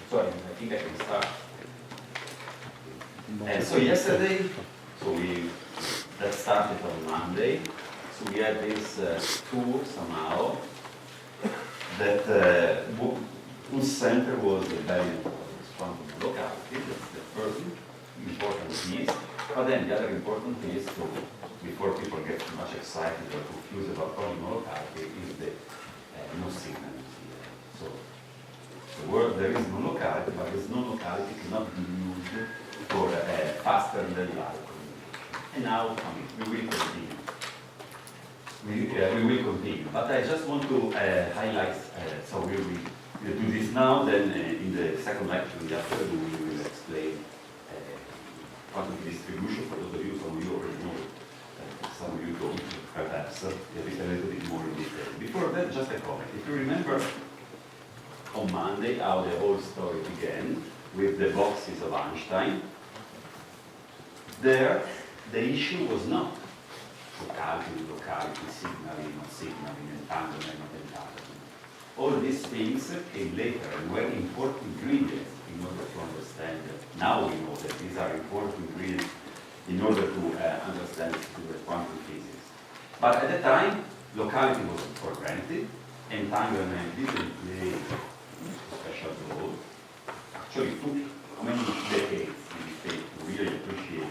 Sorry, I think I can start. And so yesterday, that started on Monday. So we had this tour somehow that whose center was the value of quantum locality. That's the first important piece. But then the other important piece, before people get too much excited or confused about quantum locality, is the no signal. So the word there is no locality, but this no locality cannot be used for faster than light communication. And now, we will continue. We will continue. But I just want to highlight, so we will do this now, then in the second lecture in the afternoon we will explain quantum distribution for those of you, some of you already know, some of you don't, perhaps, a little bit more in detail. Before that, just a comment. If you remember on Monday how the whole story began with the boxes of Einstein, there the issue was not locality, signaling, not signaling, entanglement, not entanglement. All these things came later and were important ingredients in order to understand. Now we know that these are important ingredients in order to understand the quantum physics. But at the time, locality was for granted, entanglement didn't play a special role. Actually, it took many decades to really appreciate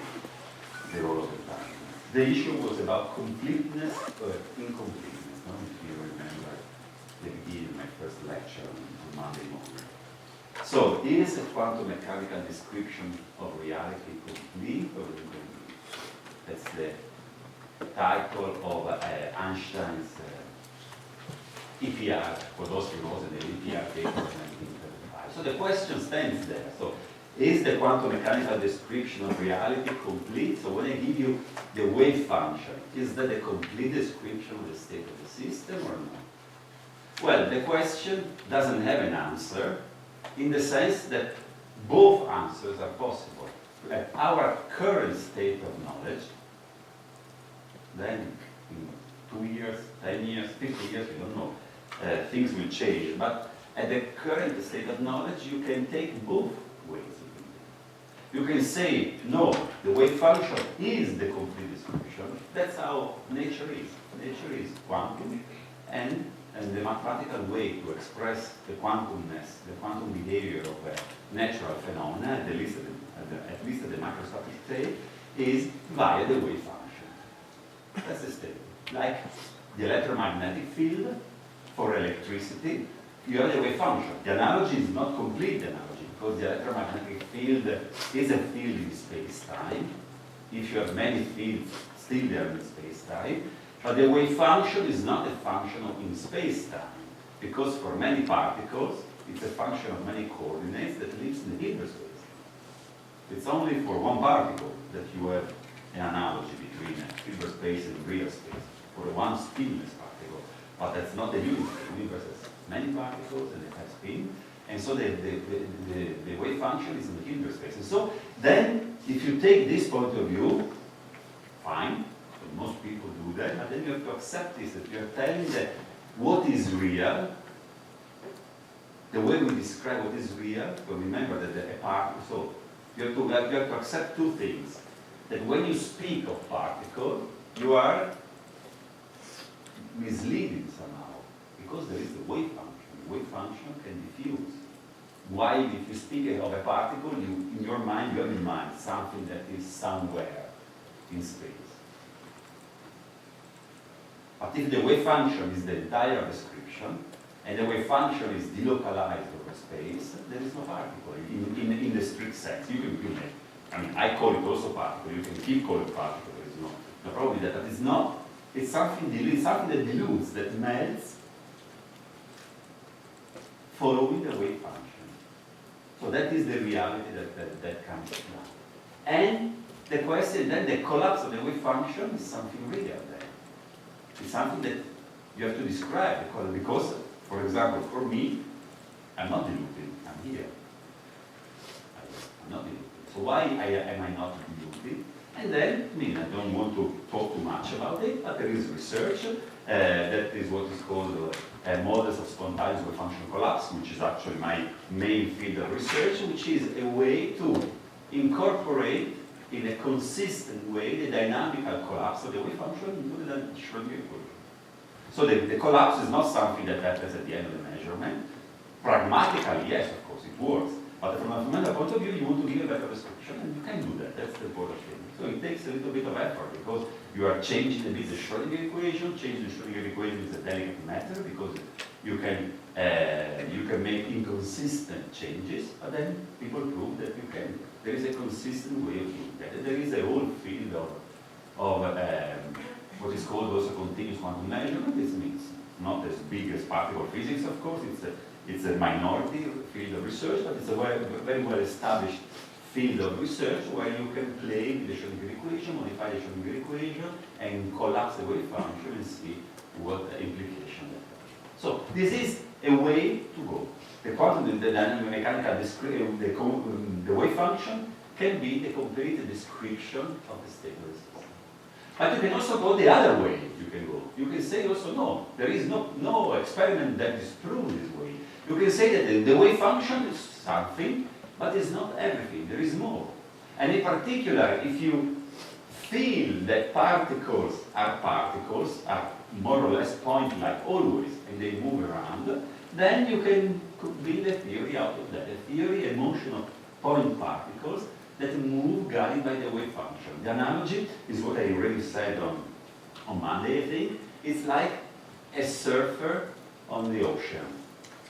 the role of entanglement. The issue was about completeness or incompleteness, no? If you remember the beginning of my first lecture on Monday morning. So, is a quantum mechanical description of reality complete or incomplete? That's the title of Einstein's EPR, for those who know the EPR paper of 1935. So the question stands there. So, is the quantum mechanical description of reality complete? So when I give you the wave function, is that a complete description of the state of the system or not? Well, the question doesn't have an answer in the sense that both answers are possible. At our current state of knowledge, then in 2 years, 10 years, 50 years, we don't know, things will change. But at the current state of knowledge, you can take both ways. You can say, no, the wave function is the complete description. That's how nature is. Nature is quantum, and the mathematical way to express the quantumness, the quantum behavior of a natural phenomena, at least at the microscopic state, is via the wave function. That's the state. Like the electromagnetic field for electricity, you have the wave function. The analogy is not complete analogy, because the electromagnetic field is a field in space-time. If you have many fields, still they are in space-time. But the wave function is not a function of in space-time, because for many particles, it's a function of many coordinates that lives in the Hilbert space. It's only for one particle that you have an analogy between Hilbert space and real space, for one spinless particle. But that's not the universe. The universe has many particles and it has spin. And so the wave function is in the Hilbert space. And so then, if you take this point of view, fine, so most people do that, but then you have to accept this, that you are telling that what is real, the way we describe what is real, but remember that a particle, so you have to accept two things. That when you speak of particle, you are misleading somehow, because there is the wave function. The wave function can diffuse. While if you speak of a particle, in your mind, you have in mind something that is somewhere in space. But if the wave function is the entire description, and the wave function is delocalized over space, there is no particle in the strict sense. You can I mean, I call it also particle. You can keep calling particle. There is no problem with that. But it's not. It's something that dilutes, that melts, following the wave function. So that is the reality that comes now. And the question then, the collapse of the wave function is something real then. It's something that you have to describe, because for example, for me, I'm not diluted, I'm here. I'm not diluted. So why am I not diluted? And then, I don't want to talk too much about it, but there is research that is what is called models of spontaneous wave function collapse, which is actually my main field of research, which is a way to incorporate in a consistent way the dynamical collapse of the wave function into the Schrödinger equation. So the collapse is not something that happens at the end of the measurement. Pragmatically, yes, of course, it works. But from a fundamental point of view, you want to give a better description, and you can do that. That's the important thing. So it takes a little bit of effort, because you are changing a bit the Schrödinger equation. Changing the Schrödinger equation is a delicate matter, because you can make inconsistent changes, but then people prove that you can. There is a consistent way of doing that. And there is a whole field of what is called also continuous quantum measurement. This means not as big as particle physics, of course. It's a minority field of research, but it's a very well established field of research where you can play with the Schrödinger equation, modify the Schrödinger equation, and collapse the wave function and see what implication that has. So this is a way to go. The quantum, the dynamic mechanical description, the wave function can be the complete description of the state of the system. But you can also go the other way. You can go. You can say also no. There is no experiment that disproves this way. You can say that the wave function is something, but it's not everything. There is more. And in particular, if you feel that particles are more or less point like always, and they move around, then you can build a theory out of that. A theory, a motion of point particles that move guided by the wave function. The analogy is what I already said on Monday, I think. It's like a surfer on the ocean.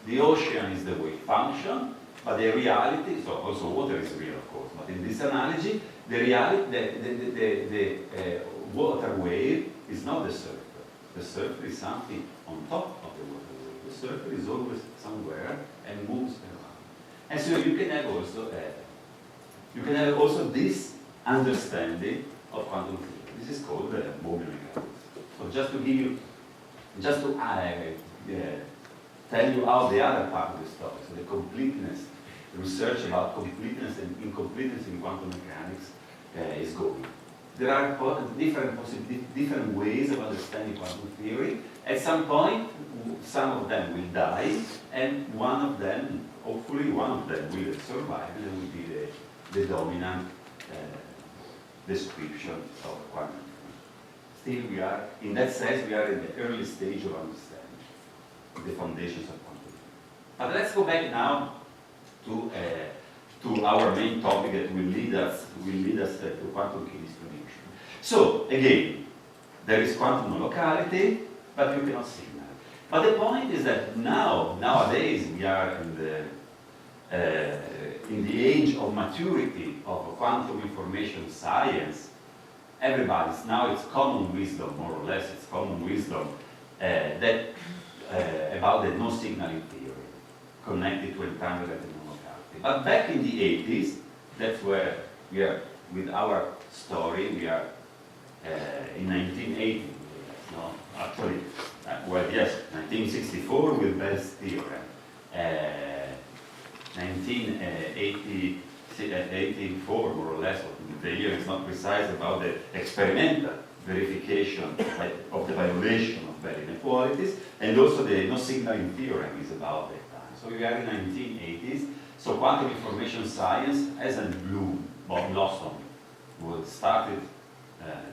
The ocean is the wave function, but the reality, so also water is real, of course, but in this analogy, the reality, the water wave is not the surfer. The surfer is something on top of the water wave. The surfer is always somewhere and moves around. And so you can have also this understanding of quantum theory. This is called the Bohm mechanics. So just to give you, tell you how the other part of the story, so the completeness, the research about completeness and incompleteness in quantum mechanics is going. There are different ways of understanding quantum theory. At some point, some of them will die, and one of them, hopefully one of them will survive, and it will be the dominant description of quantum theory. Still, we are, in that sense, we are in the early stage of understanding the foundations of quantum theory. But let's go back now to our main topic that will lead us to quantum key distribution. So again, there is quantum non-locality, but you cannot signal. But the point is that nowadays we are in the age of maturity of quantum information science. Everybody's now, it's common wisdom, more or less, it's common wisdom that about the no signaling theory connected to entanglement and non-locality. But back in the 80s, that's where we are with our story. We are in 1980. No, actually, well, yes, 1964 with Bell's theorem. 1984, more or less, the year is not precise, about the experimental verification of the violation of Bell inequalities, and also the no signaling theorem is about that time. So we are in 1980s. So quantum information science hasn't bloomed or blossomed. Was started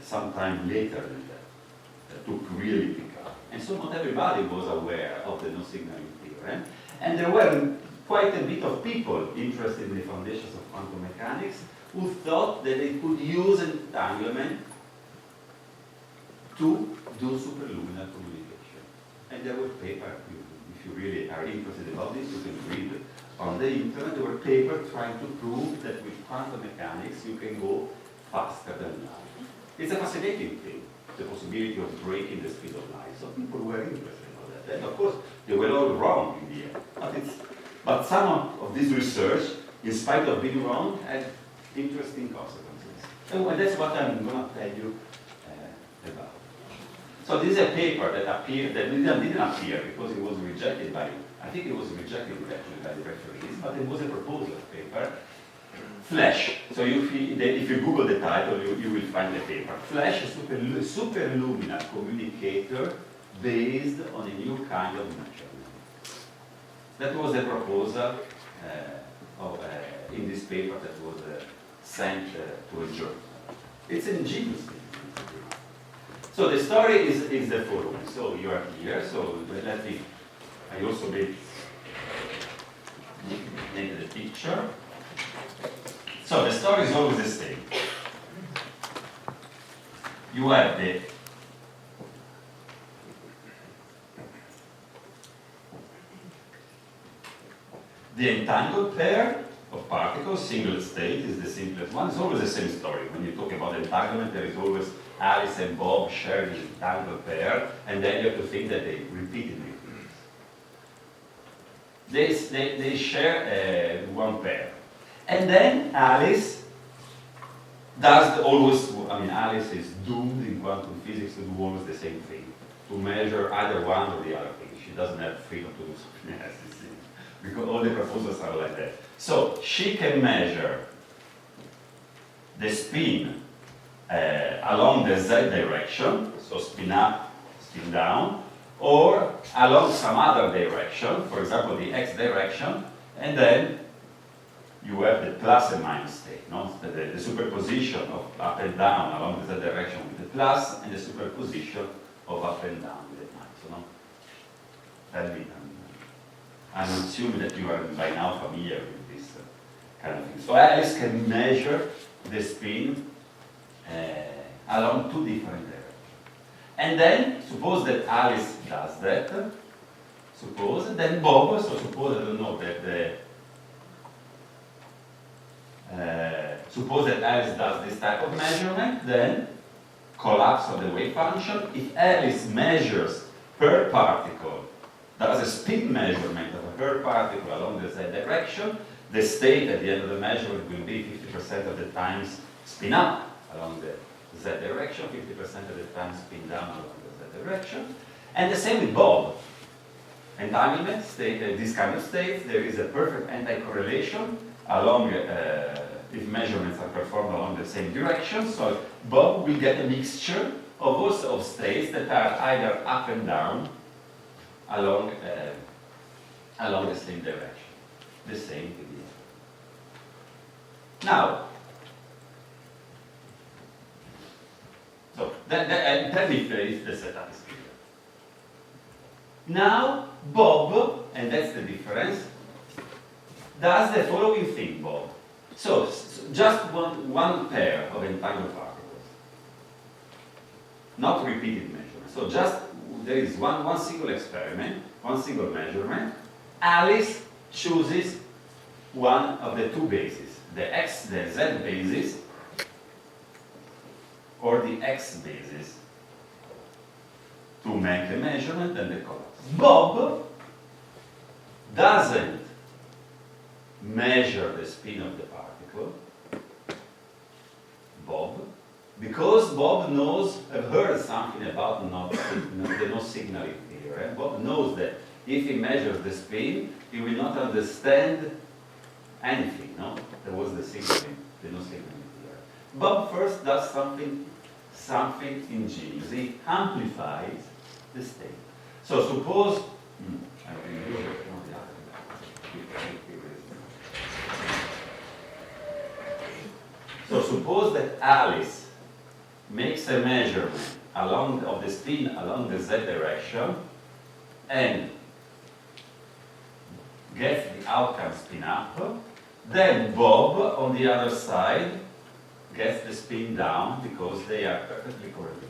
sometime later than that. To really pick up. And so not everybody was aware of the no signaling theorem. And there were quite a bit of people interested in the foundations of quantum mechanics who thought that they could use entanglement to do superluminal communication. And there were papers, if you really are interested about this, you can read on the internet. There were papers trying to prove that with quantum mechanics you can go faster than light. It's a fascinating thing, the possibility of breaking the speed of light. So people were interested about that. And of course, they were all wrong in the end. But some of this research, in spite of being wrong, had interesting consequences. And that's what I'm going to tell you about. So this is a paper that appeared, that didn't appear because it was rejected by, I think it was rejected actually by the referees, but it was a proposal paper. Flash. So if you Google the title, you will find the paper. Flash, a superluminal communicator based on a new kind of measurement. That was the proposal in this paper that was sent to a journal. It's an ingenious thing. So the story is the following. So you are here, so let me, I also make the picture. So the story is always the same. You have the entangled pair of particles, single state is the simplest one. It's always the same story. When you talk about entanglement, there is always Alice and Bob sharing the entangled pair, and then you have to think that they repeatedly do this. They share one pair. And then Alice does Alice is doomed in quantum physics to do always the same thing, to measure either one or the other thing. She doesn't have freedom to do something else, because all the proposals are like that. So she can measure the spin along the z direction, so spin up, spin down, or along some other direction, for example the x direction, and then you have the plus and minus state, no? The superposition of up and down along the z direction with the plus, and the superposition of up and down with the minus. No? Tell me, I'm assuming that you are by now familiar with this kind of thing. So Alice can measure the spin along two different directions. And then, suppose that Alice does that, then Bob, so suppose, I don't know, that suppose that Alice does this type of measurement, then collapse of the wave function. If Alice measures per particle, does a spin measurement of a per particle along the z direction, the state at the end of the measurement will be 50% of the times spin up along the z direction, 50% of the time spin down along the z direction. And the same with Bob. Entanglement state, this kind of state, there is a perfect anti-correlation along, if measurements are performed along the same direction. So Bob will get a mixture of also of states that are either up and down along the same direction. The same idea. Now, so tell me if the setup is clear. Now, Bob, and that's the difference, does the following thing, Bob. So just one pair of entangled particles, not repeated measurement. So just there is one single experiment, one single measurement. Alice chooses one of the two bases, the z basis or the x basis, to make a measurement and the collapse. Bob doesn't measure the spin of the particle. Bob, because Bob knows, I've heard something about the no signaling theory. Bob knows that if he measures the spin, he will not understand anything. No, there was the signaling, the no signaling theory. Bob first does something ingenious. He amplifies the state. So suppose suppose that Alice makes a measurement of the spin along the z direction and gets the outcome spin up. Then Bob, on the other side, gets the spin down because they are perfectly correlated.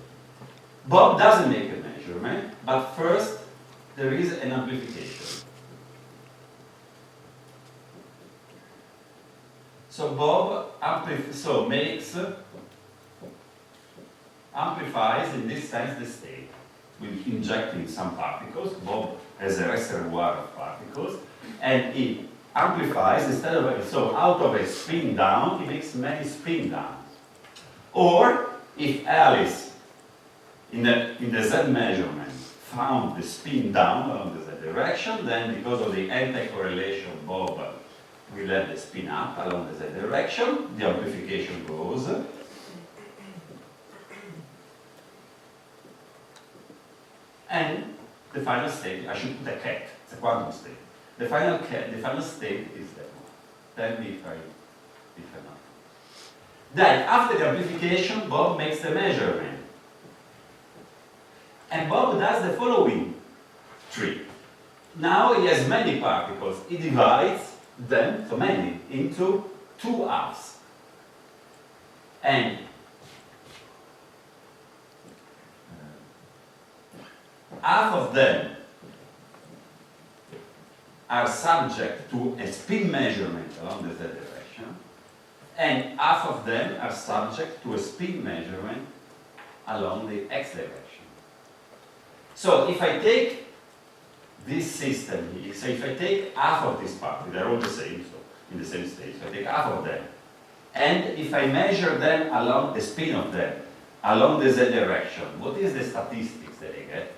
Bob doesn't make a measurement, but first there is an amplification. So Bob amplifies in this sense the state with injecting some particles. Bob has a reservoir of particles, and he amplifies instead of so out of a spin down, he makes many spin downs. Or if Alice in the z measurement found the spin down along the z direction, then because of the anti-correlation, Bob will have the spin up along the z direction. The amplification goes. And And the final state, I should put a cat, it's a quantum state. The final state is that one. Tell me if I'm not. Then, after the amplification, Bob makes the measurement. And Bob does the following trick. Now he has many particles. He divides them, so many, into two halves. And half of them are subject to a spin measurement along the z direction, and half of them are subject to a spin measurement along the x direction. So if I take this system here, so if I take half of this part, they're all the same, so in the same state, so I take half of them, and if I measure them along the spin of them, along the z direction, what is the statistics that I get?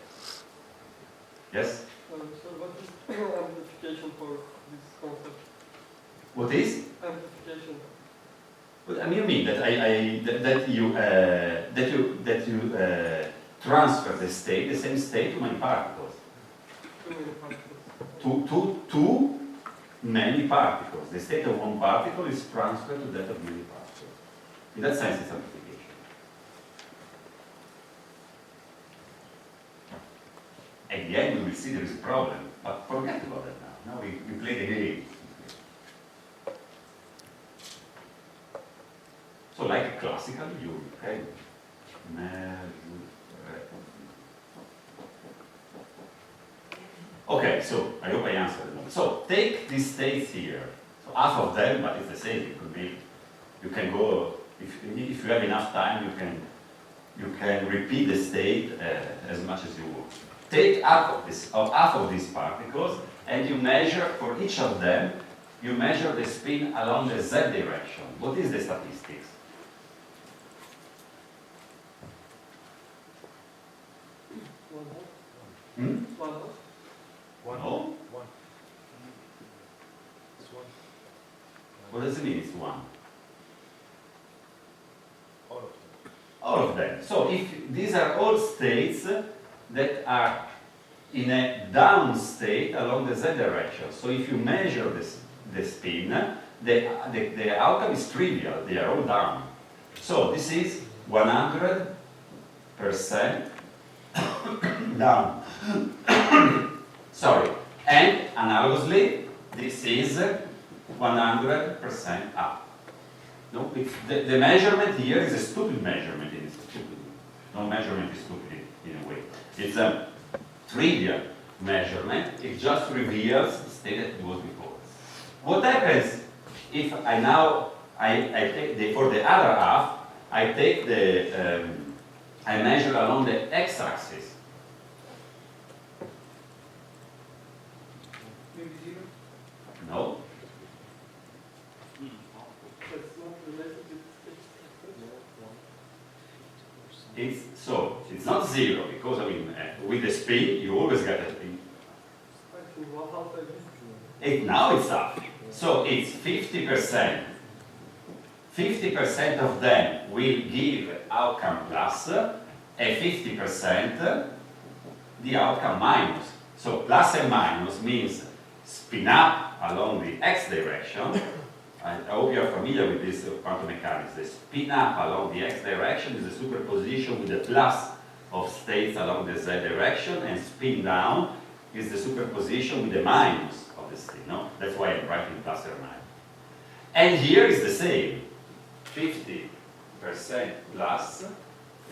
Yes? So what is amplification for this concept? What is? Amplification. Well, I mean that you transfer the state, the same state, to many particles. Too many particles. The state of one particle is transferred to that of many particles. In that sense, it's amplification. At the end, we will see there is a problem, but forget about that now. Now we play the game. So, like classically, you can measure. Okay, so I hope I answered them. So take these states here. So half of them, but it's the same. It could be. You can go if you have enough time. You can repeat the state as much as you want. Take half of these particles, and you measure for each of them. You measure the spin along the z direction. What is the statistics? Hmm? One. No? One. It's one. What does it mean it's one? All of them. All of them. So if these are all states that are in a down state along the z direction. So if you measure the spin, the outcome is trivial. They are all down. So this is 100% down. Sorry. And analogously, this is 100% up. No, the measurement here is a stupid measurement. It is stupid. No measurement is stupid in a way. It's a trivial measurement. It just reveals the state that it was before. What happens if I now take for the other half, I take I measure along the x-axis. Maybe zero? No. That's not related to It's not zero because I mean with the spin you always get a spin. Now it's up. So it's 50%. 50% of them will give outcome plus, and 50% the outcome minus. So plus and minus means spin up along the x direction. I hope you are familiar with this quantum mechanics. The spin up along the x direction is a superposition with the plus of states along the z direction, and spin down is the superposition with the minus of the state. No? That's why I'm writing plus or minus. And here is the same. 50% plus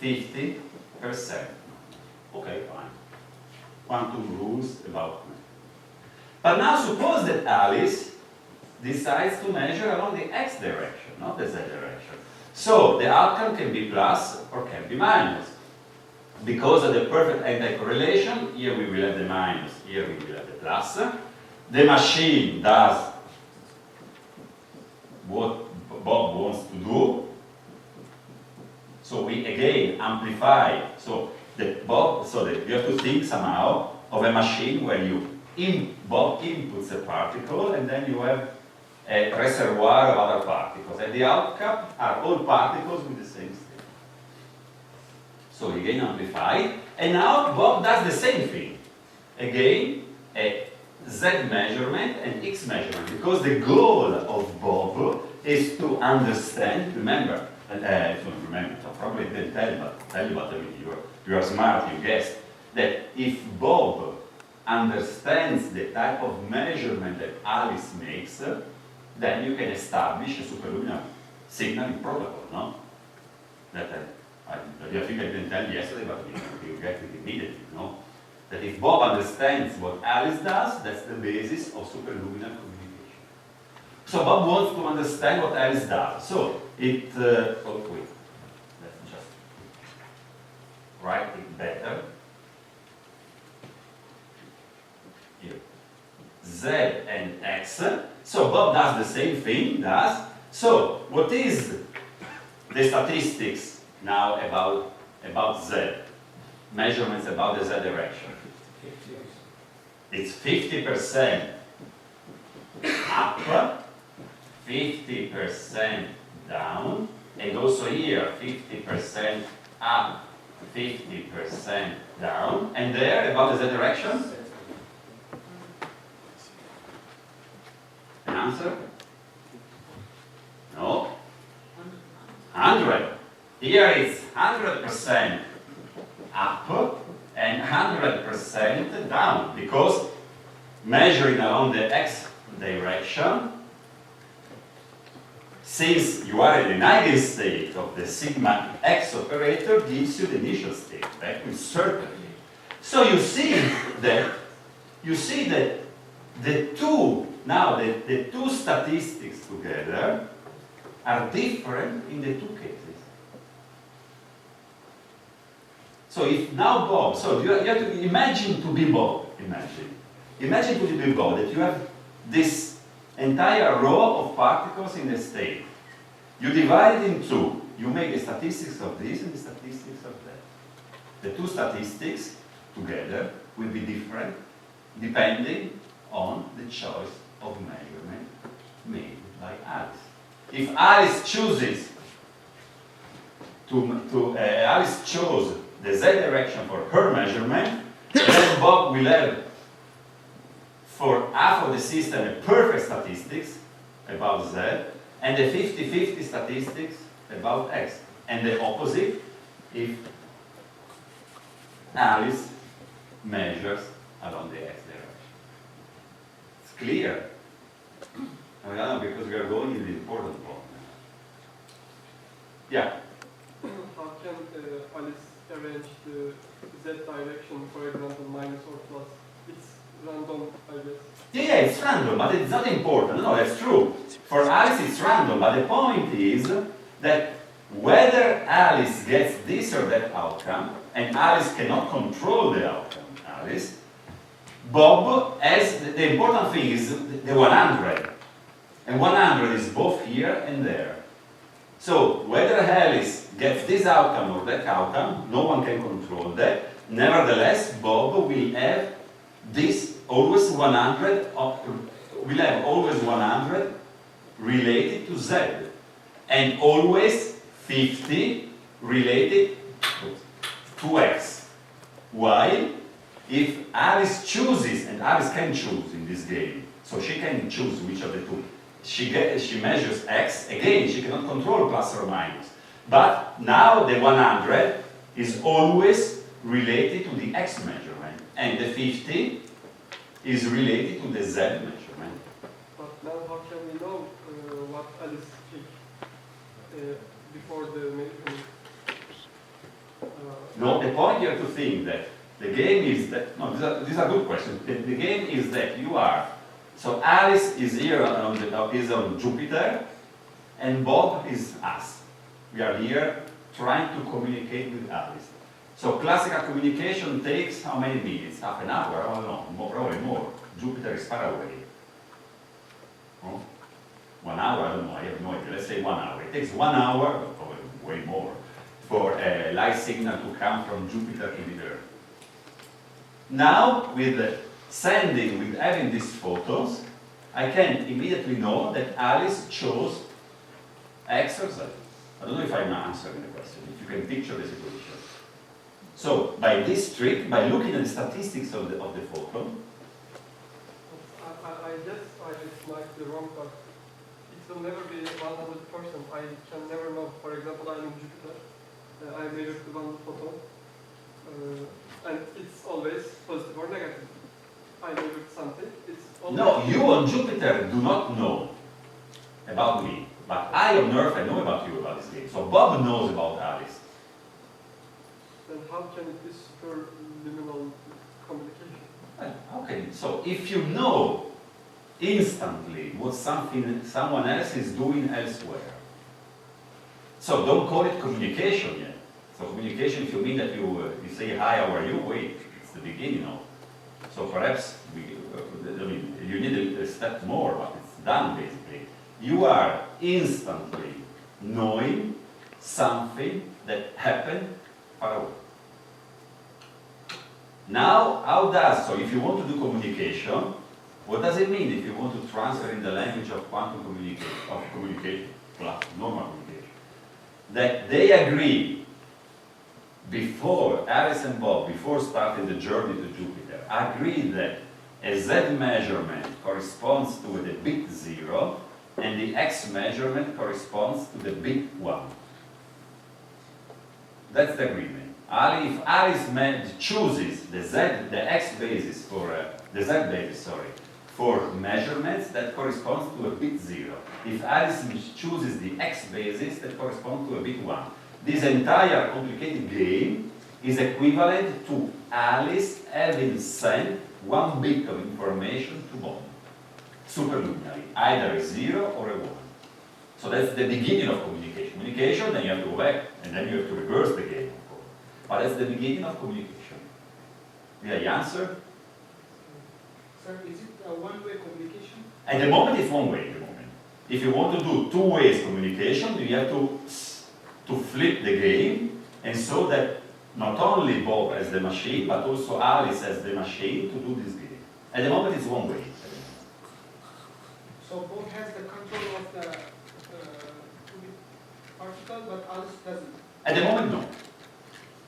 50%. Okay, fine. Quantum rules about me. But now suppose that Alice decides to measure along the x direction, not the z direction. So the outcome can be plus or can be minus. Because of the perfect anti-correlation, here we will have the minus, here we will have the plus. The machine does what Bob wants to do. So we again amplify. So you have to think somehow of a machine where Bob inputs a particle and then you have a reservoir of other particles. And the outcome are all particles with the same state. So again amplified. And now Bob does the same thing. Again, a Z measurement and X measurement. Because the goal of Bob is to understand, remember, probably didn't tell you, but I mean, you are smart, you guessed, that if Bob understands the type of measurement that Alice makes, then you can establish a superluminal signaling protocol, no? That I think I didn't tell you yesterday, but you get it immediately, no? That if Bob understands what Alice does, that's the basis of superluminal communication. So Bob wants to understand what Alice does. So it, oh wait, let's just write it better. Here. Z and X. So Bob does the same thing, does. So what is the statistics now about Z? Measurements about the Z direction. It's 50% up, 50% down, and also here 50% up, 50% down, and there about the Z direction. An answer? No? 100. Here it's 100% up and 100% down, because measuring along the X direction, since you are in an eigenstate of the sigma X operator, gives you the initial state back with certainty. So you see that the two statistics together are different in the two cases. So if now Bob, so you have to imagine to be Bob, imagine to be Bob, that you have this entire row of particles in the state. You divide it in two. You make the statistics of this and the statistics of that. The two statistics together will be different depending on the choice of measurement made by Alice. If Alice chooses Alice chose the Z direction for her measurement, then Bob will have for half of the system a perfect statistics about Z and the 50-50 statistics about X. And the opposite if Alice measures along the X direction. It's clear. I mean, I don't know, because we are going in the important part. Yeah? How can Alice arrange the Z direction, for example, minus or plus? It's random, I guess. Yeah, it's random, but it's not important. No, that's true. For Alice, it's random, but the point is that whether Alice gets this or that outcome, and Alice cannot control the outcome, Alice, Bob has, the important thing is the 100. And 100 is both here and there. So whether Alice gets this outcome or that outcome, no one can control that. Nevertheless, Bob will have this always 100, will have always 100 related to Z, and always 50 related to X. While if Alice chooses, and Alice can choose in this game, so she can choose which of the two. She measures X, again, she cannot control plus or minus. But now the 100 is always related to the X measurement, and the 50 is related to the Z measurement. But now how can we know what Alice picked before the measurement? No, the point you have to think that the game is that, no, these are good questions. The game is that you are, so Alice is here is on Jupiter, and Bob is us. We are here trying to communicate with Alice. So classical communication takes how many minutes? Half an hour? I don't know, probably more. Jupiter is far away. Oh, 1 hour? I don't know, I have no idea. Let's say 1 hour. It takes 1 hour, probably way more, for a light signal to come from Jupiter to the Earth. Now, with having these photos, I can immediately know that Alice chose X or Z. I don't know if I'm answering the question, if you can picture the situation. So by this trick, by looking at the statistics of the photon, I guess it might be wrong, but it will never be 100%. I can never know. For example, I'm in Jupiter. I measured one photon, and it's always positive or negative. I measured something. It's always no, you on Jupiter do not know about me, but I on Earth, I know about you about this game. So Bob knows about Alice. Then how can it be superluminal communication? Okay, so if you know instantly what someone else is doing elsewhere, so don't call it communication yet. So communication, if you mean that you say hi, how are you? Wait, it's the beginning of. So perhaps you need a step more, but it's done basically. You are instantly knowing something that happened far away. Now, so if you want to do communication, what does it mean if you want to transfer in the language of quantum communication, plus normal communication? That they agree before, Alice and Bob, before starting the journey to Jupiter, agree that a Z measurement corresponds to the bit 0 and the X measurement corresponds to the bit 1. That's the agreement. If Alice chooses the X basis for the Z basis, for measurements, that corresponds to a bit 0. If Alice chooses the X basis, that corresponds to a bit 1. This entire complicated game is equivalent to Alice having sent 1 bit of information to Bob, superluminary, either a 0 or a 1. So that's the beginning of communication. Communication, then you have to go back, and then you have to reverse the game, of course. But that's the beginning of communication. Did I answer? Sir, is it a one-way communication? At the moment, it's one way. At the moment, if you want to do 2 ways communication, you have to flip the game, and so that not only Bob as the machine, but also Alice as the machine to do this game. At the moment, it's one way. So Bob has the control of the particle, but Alice doesn't. At the moment, no.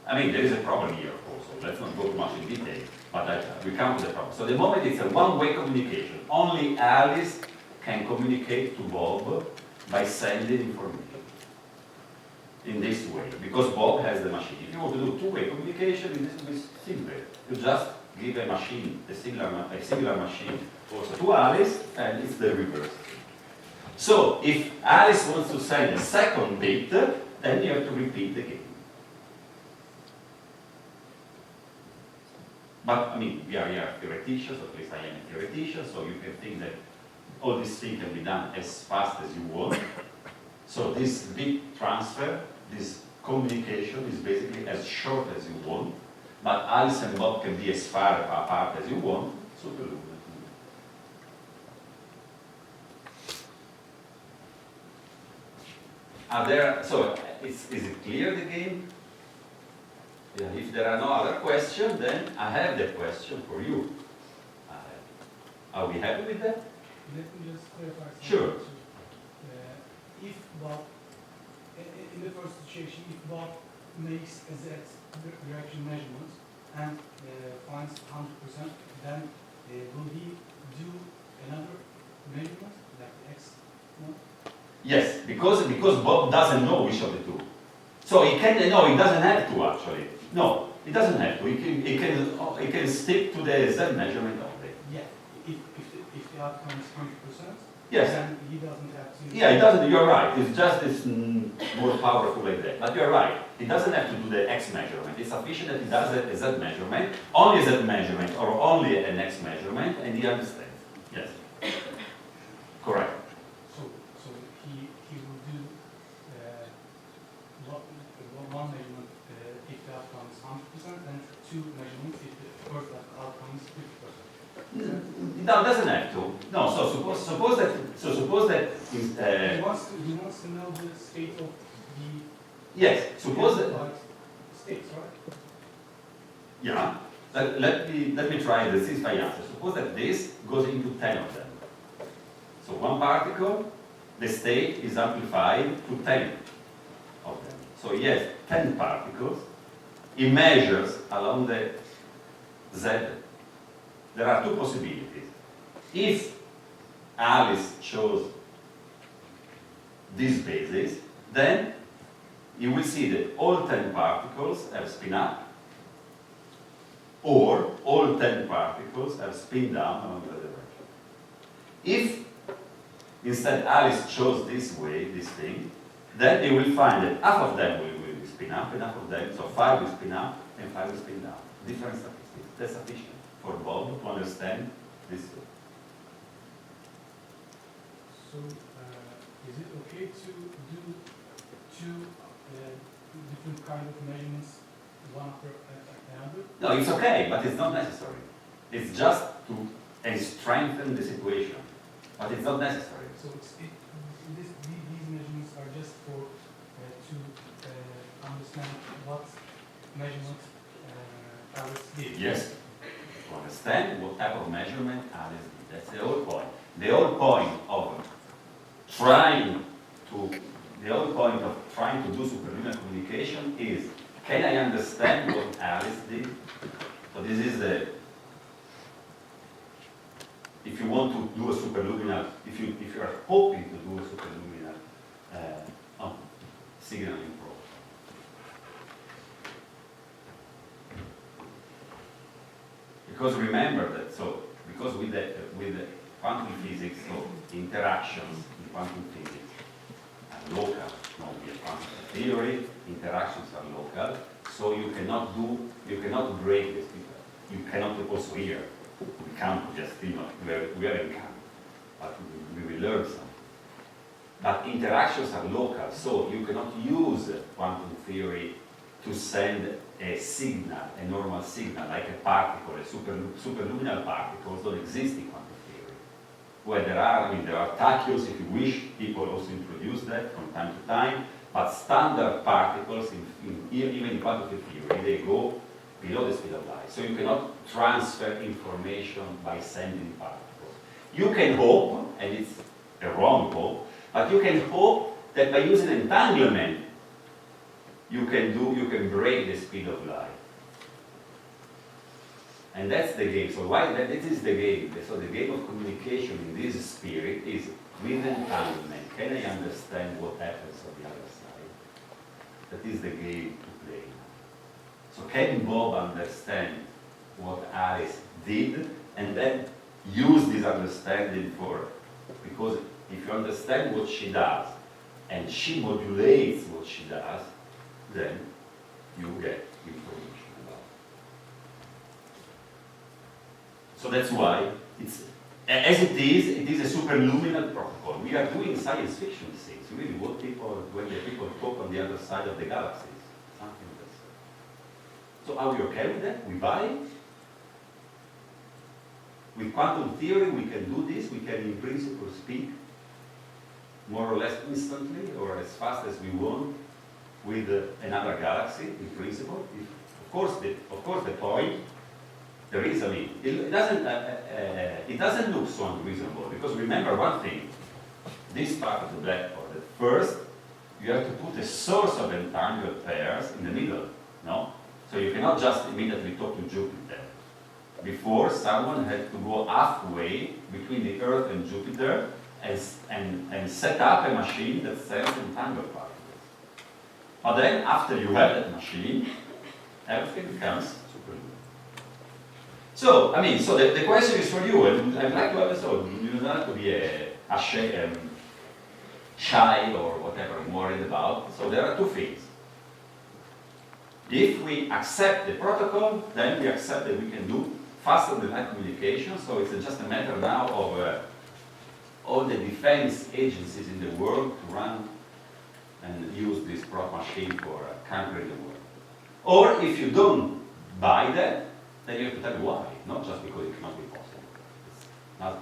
I mean, there is a problem here, of course, so let's not go too much in detail, but we come to the problem. So at the moment, it's a one-way communication. Only Alice can communicate to Bob by sending information in this way, because Bob has the machine. If you want to do 2-way communication, this will be simpler. You just give a machine, a similar machine also to Alice, and it's the reverse. So if Alice wants to send a second bit, then you have to repeat the game. But I mean, we are theoreticians, at least I am a theoretician, so you can think that all this thing can be done as fast as you want. So this bit transfer, this communication is basically as short as you want, but Alice and Bob can be as far apart as you want. Is it clear, the game? Yeah, if there are no other questions, then I have the question for you. Are we happy with that? Let me just clarify something. Sure. If Bob, in the first situation, if Bob makes a Z direction measurement and finds 100%, then will he do another measurement, like the X? No? Yes, because Bob doesn't know which of the two. So he can, no, he doesn't have to actually. No, he doesn't have to. He can stick to the Z measurement only. Yeah, if the outcome is 100%, yes. Then he doesn't have to. Yeah, he doesn't. You're right. It's more powerful like that. But you're right. He doesn't have to do the X measurement. It's sufficient that he does a Z measurement, only a Z measurement, or only an X measurement, and he understands. Yes. Correct. So he will do one measurement if the outcome is 100%, and 2 measurements if the first outcome is 50%. No, doesn't have to. No. So suppose that. He wants to know the state of the. Yes. Suppose that. States, right? Yeah. Let me try this. If I answer. Suppose that this goes into 10 of them. So one particle, the state is amplified to 10 of them. So he has 10 particles, He measures along the Z. There are two possibilities. If Alice chose this basis, then you will see that all 10 particles have spin up, or all 10 particles have spin down along the direction. If instead Alice chose this way, this thing, then you will find that half of them will spin up and half of them, so 5 will spin up and 5 will spin down. Different statistics. That's sufficient for Bob to understand this thing. So, is it okay to do two different kind of measurements, one after another? No, it's okay, but it's not necessary. It's just to strengthen this equation, but it's not necessary. So these measurements are just for to understand what measurement Alice did. Yes, to understand what type of measurement Alice did. That's the whole point. The whole point of trying to do superlunar communication is, can I understand what Alice did? So this is the, if you want to do a superluminal, if you are hoping to do a superluminal signaling protocol. Because remember that, so because with the quantum physics, so interactions in quantum physics are local, not in quantum theory, interactions are local, so you cannot break this. You cannot also here. We can't just, we are in camp, but we will learn something. But interactions are local, so you cannot use quantum theory to send a signal, a normal signal, like a particle, a superluminal particles don't exist in quantum theory. Well, there are tachyons, if you wish, people also introduce that from time to time, but standard particles, even in quantum theory, they go below the speed of light. So you cannot transfer information by sending particles. You can hope, and it's a wrong hope, but you can hope that by using entanglement, you can break the speed of light. And that's the game. So this is the game. So the game of communication in this spirit is with entanglement. Can I understand what happens on the other side? That is the game to play. So can Bob understand what Alice did and then use this understanding because if you understand what she does and she modulates what she does, then you get information about it. So that's why as it is a superluminal protocol. We are doing science fiction things, really when the people talk on the other side of the galaxies, something like that. So are we okay with that? We buy it? With quantum theory we can do this, we can in principle speak more or less instantly or as fast as we want with another galaxy, in principle. Of course the point, there is, it doesn't look so unreasonable, because remember one thing, this part of the black hole, that first you have to put a source of entangled pairs in the middle, no? So you cannot just immediately talk to Jupiter. Before, someone had to go halfway between the Earth and Jupiter and set up a machine that sends entangled particles. But then, after you have that machine, everything becomes superluminal. So, so the question is for you, and I'd like to have you don't have to be shy or whatever, worried about. So there are two things. If we accept the protocol, then we accept that we can do faster than light communication. So it's just a matter now of all the defense agencies in the world to run and use this prop machine for conquering the world. Or if you don't buy that, then you have to tell me why, not just because it cannot be possible.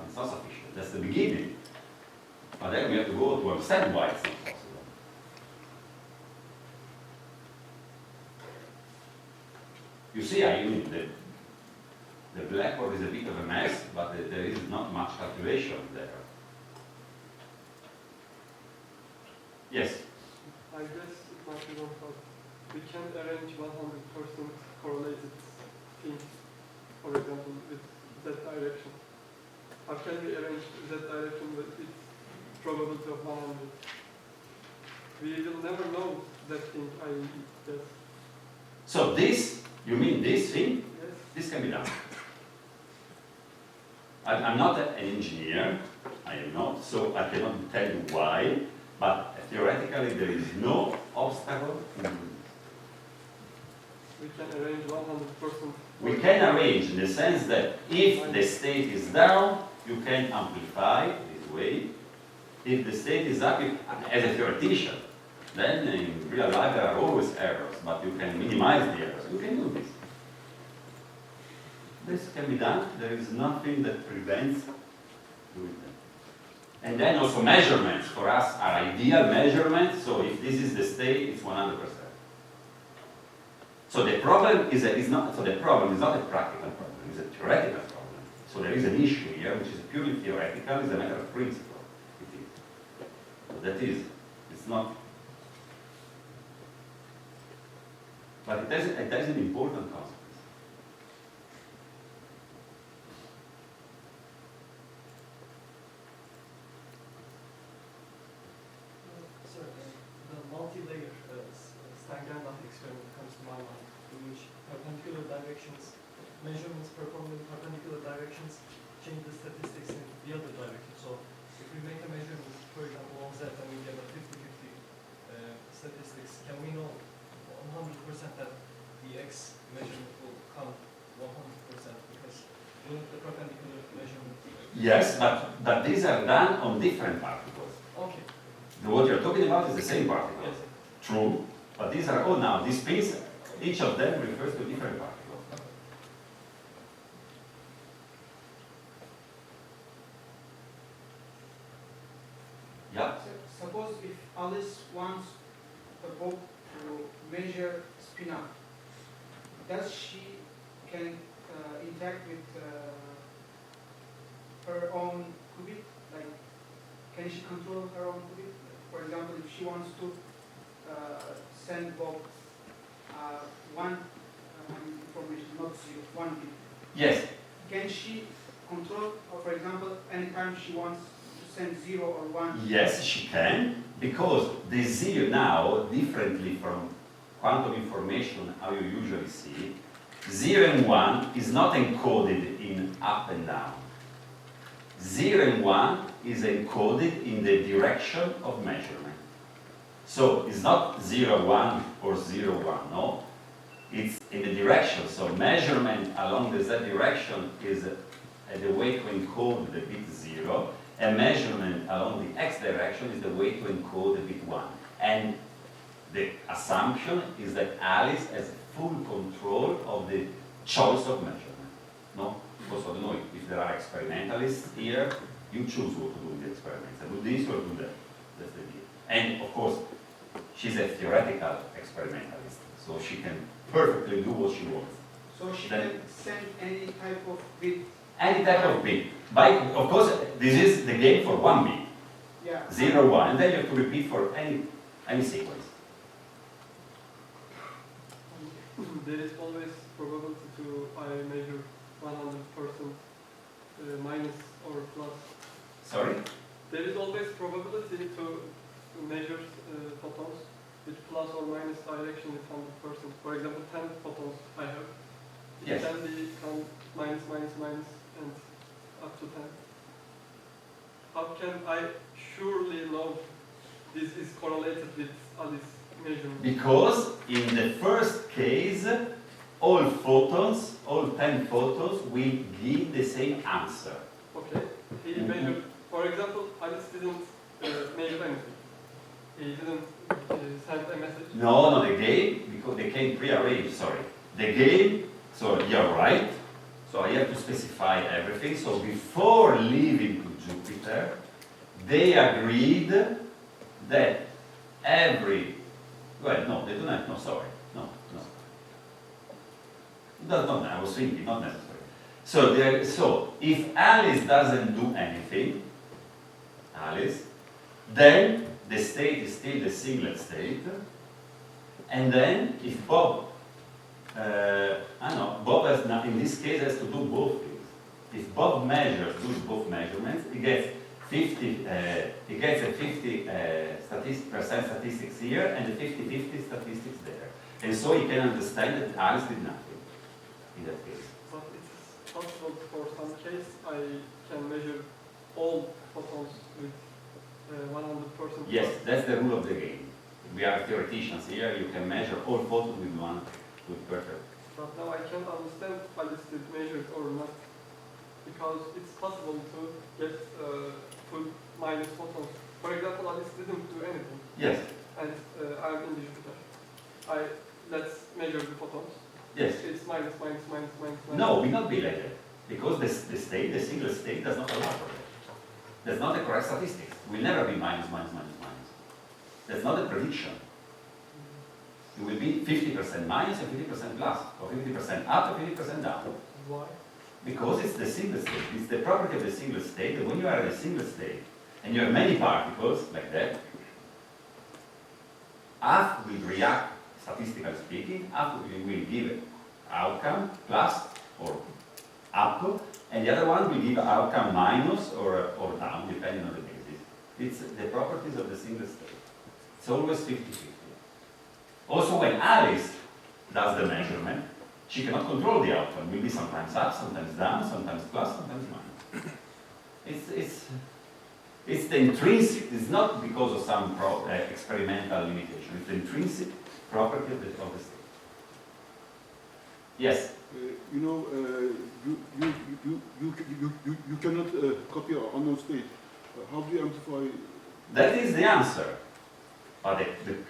It's not sufficient. That's the beginning. But then we have to go to understand why it's not possible. You see, the black hole is a bit of a mess, but there is not much calculation there. Yes? I guess it might be 1,000. we can arrange 100% correlated things, for example, with Z direction. How can we arrange Z direction with its probability of 100? We will never know that thing, I guess. So this, you mean this thing? Yes. This can be done. I'm not an engineer, I am not, so I cannot tell you why, but theoretically there is no obstacle in doing this. We can arrange 100%. We can arrange in the sense that if the state is down, you can amplify this way. If the state is up, as a theoretician, then in real life there are always errors, but you can minimize the errors. You can do this. This can be done. There is nothing that prevents doing that. And then also measurements for us are ideal measurements. So if this is the state, it's 100%. So the problem is not. So the problem is not a practical problem. It's a theoretical problem. So there is an issue here, which is purely theoretical. It's a matter of principle. It is. So that is. It's not. But it has an important consequence. Sir, the multi-layer Staggernath experiment comes to my mind, in which perpendicular directions, measurements performed in perpendicular directions change the statistics in the other direction. So if we make a measurement, for example, on Z and we get a 50-50 statistics, can we know 100% that the X measurement will come 100% because the perpendicular measurement? Yes, but these are done on different particles. Okay. What you're talking about is the same particle. Yes. True, but these are all now, these pins, each of them refers to different particles. Yeah. Suppose if Alice wants the book to measure spin up, does she can interact with her own qubit? Like, can she control her own qubit? For example, if she wants to send Bob one information, not zero, 1 bit. Yes. Can she control, or for example, anytime she wants to send 0 or 1? Yes, she can, because the zero now, differently from quantum information, how you usually see, 0 and 1 is not encoded in up and down. 0 and 1 is encoded in the direction of measurement. So it's not 0, 1 or 0, 1, no. It's in the direction. So measurement along the Z direction is the way to encode the bit 0, and measurement along the X direction is the way to encode the bit 1. And the assumption is that Alice has full control of the choice of measurement. No? Because I don't know if there are experimentalists here, you choose what to do with the experiments. I do this or do that. That's the deal. And of course, she's a theoretical experimentalist, so she can perfectly do what she wants. So she can send any type of bit? Any type of bit. Of course, this is the game for 1 bit. Yeah. 0, 1, and then you have to repeat for any sequence. There is always probability to I measure 100% minus or plus. Sorry? There is always probability to measure photons with plus or minus direction with 100%. For example, 10 photons I have. It Yes. can be minus, minus, minus, and up to 10. How can I surely know this is correlated with Alice measurement? Because in the first case, all photons, all 10 photons will give the same answer. Okay. He measured, for example, Alice didn't measure anything. He didn't send a message. No, the game, because they came prearranged, sorry. The game, so you're right, so I have to specify everything. So before leaving to Jupiter, they agreed that well, no, they do not, no, sorry, no. No, I was thinking, not necessary. So if Alice doesn't do anything, then the state is still the singlet state, And then if Bob, I know, Bob has not, in this case has to do both things. If Bob does both measurements, he gets 50, he gets a 50% statistics here and a 50-50 statistics there. And so he can understand that Alice did nothing in that case. But it's possible for some case I can measure all photons with 100%. Yes, that's the rule of the game. We are theoreticians here, you can measure all photons with perfect. But now I can't understand Alice did measured or not. Because it's possible to get full minus photons. For example, Alice didn't do anything. Yes. And I'm in the Jupiter. Let's measure the photons. Yes. It's minus. No, we not be like that. Because the single state does not allow for that. That's not the correct statistics. Will never be minus. That's not a prediction. It will be 50% minus and 50% plus, or 50% up and 50% down. Why? Because it's the single state. It's the property of the single state that when you are in a single state and you have many particles like that, half will react, statistically speaking, half will give outcome plus or up, and the other one will give outcome minus or down, depending on the basis. It's the properties of the single state. It's always 50-50. Also, when Alice does the measurement, she cannot control the outcome. It will be sometimes up, sometimes down, sometimes plus, sometimes minus. It's the intrinsic, it's not because of some experimental limitation, it's the intrinsic property of the state. Yes? You cannot copy an unknown state. How do you identify? That is the answer. But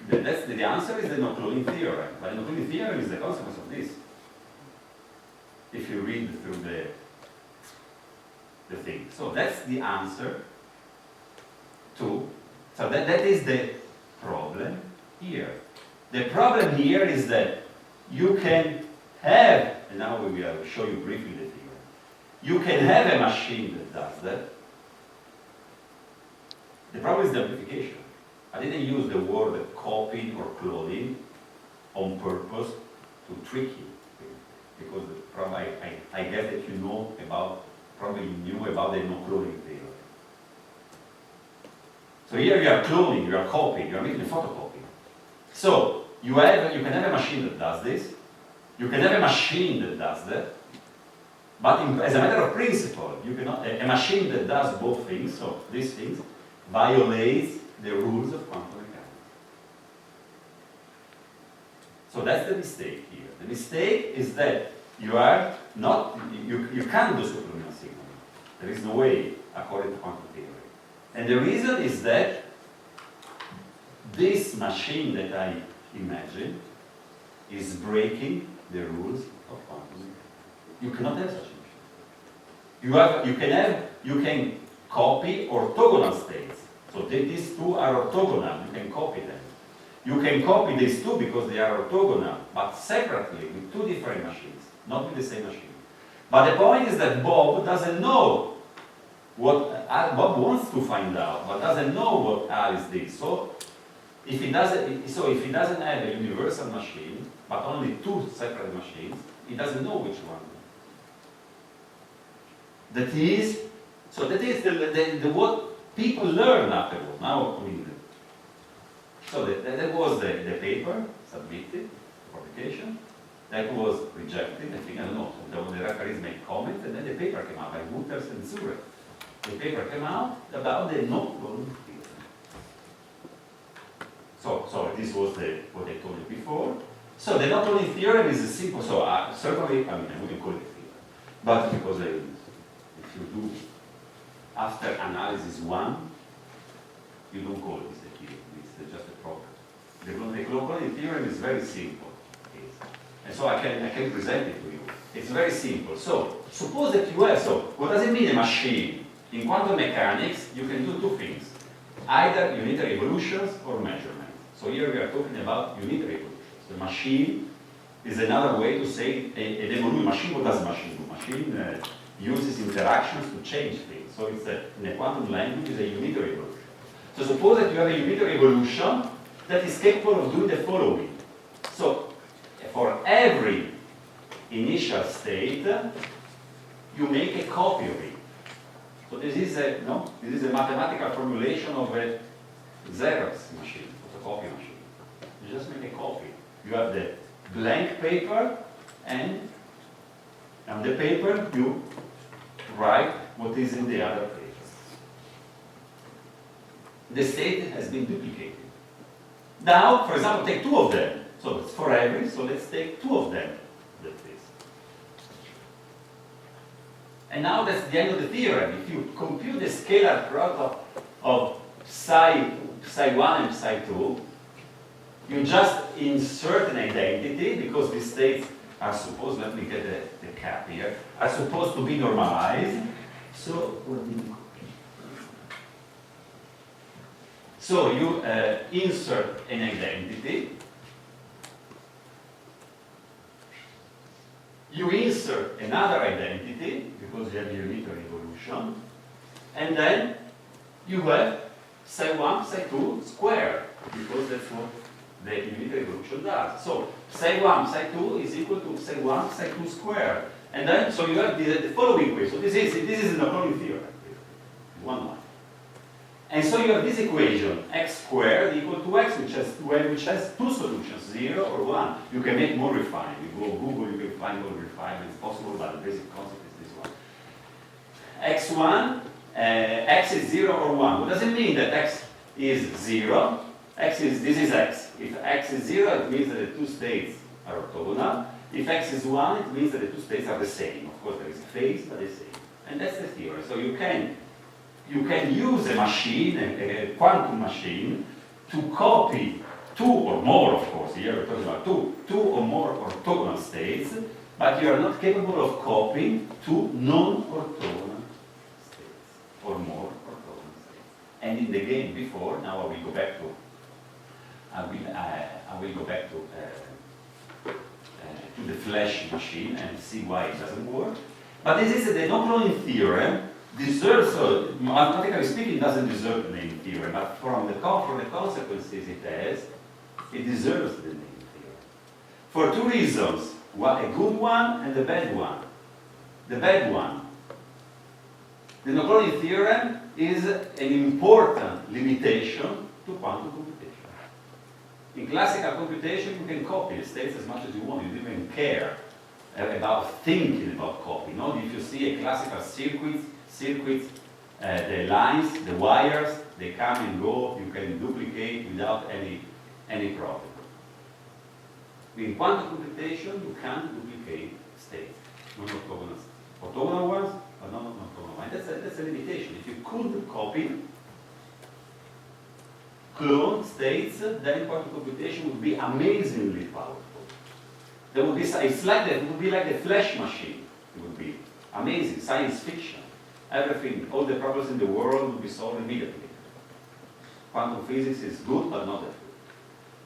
the answer is the non-cloning theorem. But the non-cloning theorem is the consequence of this. If you read through the thing. So that's the answer to, so that is the problem here. The problem here is that you can have, and now we will show you briefly the theorem. You can have a machine that does that. The problem is the amplification. I didn't use the word copying or cloning on purpose to trick you. Because probably I guess that you know about, probably you knew about the no-cloning theory. So here you are cloning, you are copying, you are making a photocopy. So you can have a machine that does this, you can have a machine that does that, but as a matter of principle, you cannot, a machine that does both things, so these things, violates the rules of quantum mechanics. So that's the mistake here. The mistake is that you are not, you can't do superluminal signaling. There is no way according to quantum theory. And the reason is that this machine that I imagine is breaking the rules of quantum mechanics. You cannot have such a machine. You can copy orthogonal states. So these two are orthogonal, you can copy them. You can copy these two because they are orthogonal, but separately with two different machines, not with the same machine. But the point is that Bob doesn't know what Bob wants to find out, but doesn't know what Alice did. So if he doesn't have a universal machine, but only two separate machines, he doesn't know which one. That is the what people learn afterward. Now, so that was the paper submitted for publication. That was rejected. I think, I don't know, the referees made comments, and then the paper came out by Wouters and Zurek. The paper came out about the non-cloning theorem. So this was what I told you before. So the non-cloning theorem is a simple, certainly, I wouldn't call it a theorem, but because if you do after analysis 1, you don't call this a theorem, it's just a problem. The non-cloning theorem is very simple. And so I can present it to you. It's very simple. So suppose that you have, so what does it mean a machine? In quantum mechanics, you can do two things. Either unitary evolutions or measurements. So here we are talking about unitary evolutions. The machine is another way to say an evolution. Machine, what does a machine do? Machine uses interactions to change things. So it's in a quantum language, it's a unitary evolution. So suppose that you have a unitary evolution that is capable of doing the following. So for every initial state, you make a copy of it. So this is a mathematical formulation of a Xerox machine, photocopy machine. You just make a copy. You have the blank paper, and on the paper you write what is in the other paper. The state has been duplicated. Now, for example, take two of them. So it's for every, so let's take two of them. Like this. And now that's the end of the theorem. If you compute the scalar product of psi 1 and psi 2, you just insert an identity, because these states are supposed, let me get the cap here, are supposed to be normalized. So you insert an identity. You insert another identity, because you have a unitary evolution. And then you have psi 1, psi 2 squared, because that's what the unitary evolution does. So psi 1, psi 2 is equal to psi 1, psi 2 squared. And then, so you have the following way. So this is the Napoleon theorem, 1, 1. And so you have this equation, x squared equal to x, which has two solutions, 0 or 1. You can make more refined. You go Google, you can find more refined. It's possible, but the basic concept is this one. x1, x is 0 or 1. What does it mean that x is 0? This is x. If x is 0, it means that the two states are orthogonal. If x is 1, it means that the two states are the same. Of course, there is a phase, but the same. And that's the theorem. So you can use a machine, a quantum machine, to copy two or more, of course, here we're talking about two or more orthogonal states, but you are not capable of copying two non-orthogonal states, or more orthogonal states. And in the game before, now I will go back to, to the flash machine and see why it doesn't work. But this is the non-cloning theorem. Deserves, mathematically speaking, doesn't deserve the name theorem, but from the consequences it has, it deserves the name theorem. For two reasons, a good one and a bad one. The bad one. The non-cloning theorem is an important limitation to quantum computation. In classical computation, you can copy the states as much as you want. You don't even care about thinking about copying. If you see a classical circuits, the lines, the wires, they come and go, you can duplicate without any problem. In quantum computation, you can't duplicate states, non-orthogonal states. Orthogonal ones, but not orthogonal ones. That's a limitation. If you could copy clone states, then quantum computation would be amazingly powerful. There would be, it would be like the flash machine. It would be amazing, science fiction. Everything, all the problems in the world will be solved immediately. Quantum physics is good, but not that good.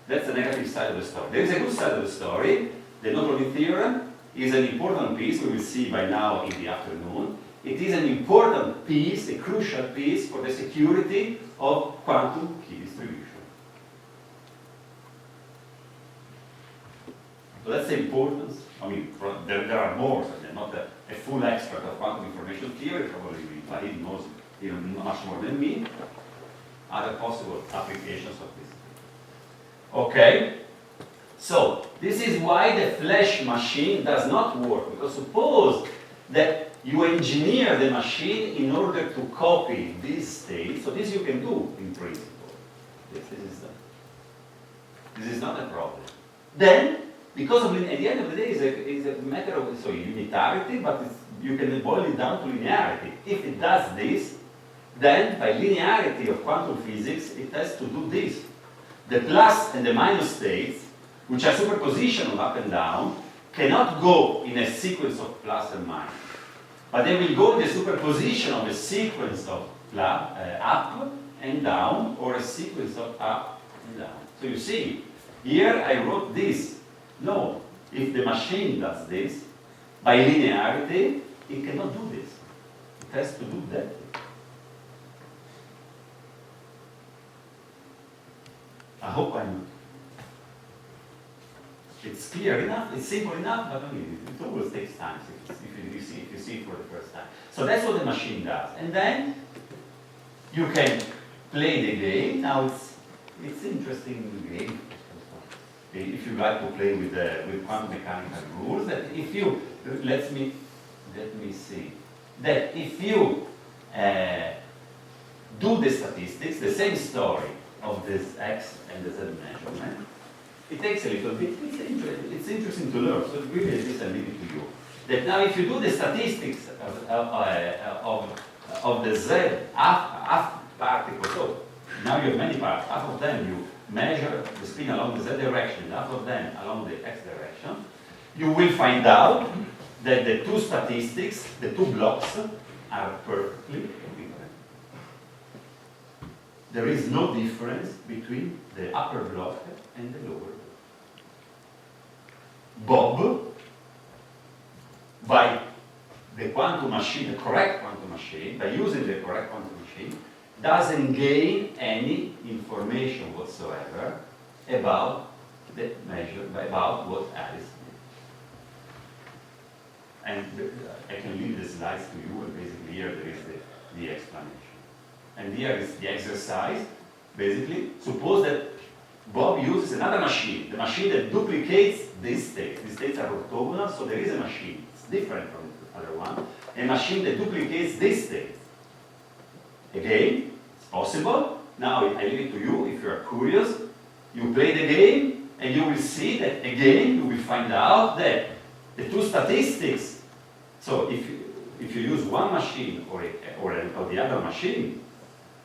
That's the negative side of the story. There is a good side of the story. The non-cloning theorem is an important piece, we will see by now in the afternoon. It is an important piece, a crucial piece for the security of quantum key distribution. So that's the importance. I mean, there are more, so I'm not a full expert of quantum information theory, probably he knows even much more than me. Other possible applications of this. Okay, so this is why the flash machine does not work, because suppose that you engineer the machine in order to copy these states, so this you can do in principle. This is not a problem. Then, because at the end of the day, it's a matter of unitarity, but you can boil it down to linearity. If it does this, then by linearity of quantum physics, it has to do this. The plus and the minus states, which are superposition of up and down, cannot go in a sequence of plus and minus. But they will go in the superposition of a sequence of up and down, or a sequence of up and down. So you see, here I wrote this. No, if the machine does this, by linearity, it cannot do this. It has to do that. I hope I'm it's clear enough, it's simple enough, but I mean, it always takes time if you see it for the first time. So that's what the machine does. And then you can play the game. Now it's interesting game. If you like to play with quantum mechanical rules, that if you let me see that if you do the statistics, the same story of this x and the z measurement, it takes a little bit. It's interesting to learn. So really, this I leave it to you. That now, if you do the statistics of the z half particles, so now you have many parts. Half of them you measure the spin along the z direction, and half of them along the x direction. You will find out that the two statistics, the two blocks, are perfectly equivalent. There is no difference between the upper block and the lower block. Bob, by the quantum machine, the correct quantum machine, by using the correct quantum machine, doesn't gain any information whatsoever about the measure, about what Alice did. And I can leave the slides to you, and basically here there is the explanation. And here is the exercise. Basically, suppose that Bob uses another machine, the machine that duplicates these states. These states are orthogonal, so there is a machine. It's different from the other one. A machine that duplicates these states. Again, it's possible. Now I leave it to you. If you are curious, you play the game, and you will see that again you will find out that the two statistics. So if you use one machine or the other machine,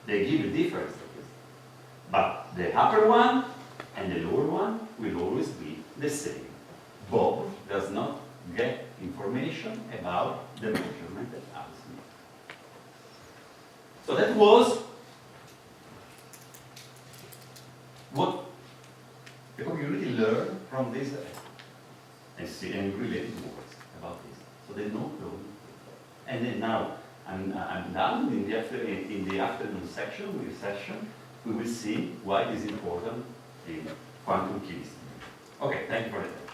they give a different statistic. But the upper one and the lower one will always be the same. Bob does not get information about the measurement that Alice made. So that was what the community learned from this and related words about this. So they know cloning. And then now I'm done in the afternoon session. We will see why it is important in quantum chemistry. Okay, thank you for that.